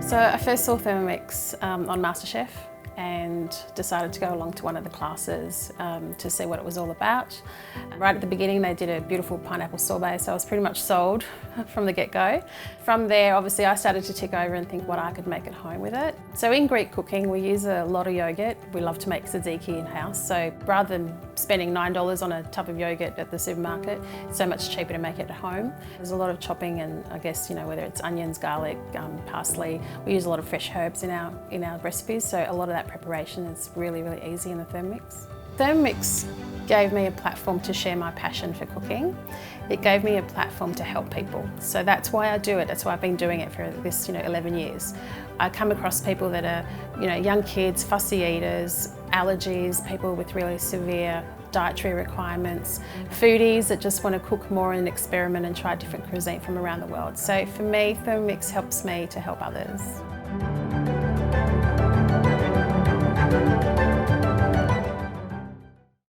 So I first saw Thermomix on MasterChef and decided to go along to one of the classes to see what it was all about. Right at the beginning they did a beautiful pineapple sorbet, so I was pretty much sold from the get-go. From there obviously I started to tick over and think what I could make at home with it. So in Greek cooking we use a lot of yoghurt. We love to make tzatziki in-house, so rather than spending $9 on a tub of yoghurt at the supermarket, it's so much cheaper to make it at home. There's a lot of chopping and I guess, you know, whether it's onions, garlic, parsley, we use a lot of fresh herbs in our recipes, so a lot of that preparation is really easy in the Thermomix. Thermomix gave me a platform to share my passion for cooking. It gave me a platform to help people. So that's why I do it. That's why I've been doing it for this 11 years. I come across people that are young kids, fussy eaters, allergies, people with really severe dietary requirements, foodies that just want to cook more and experiment and try different cuisine from around the world. So for me, Thermomix helps me to help others.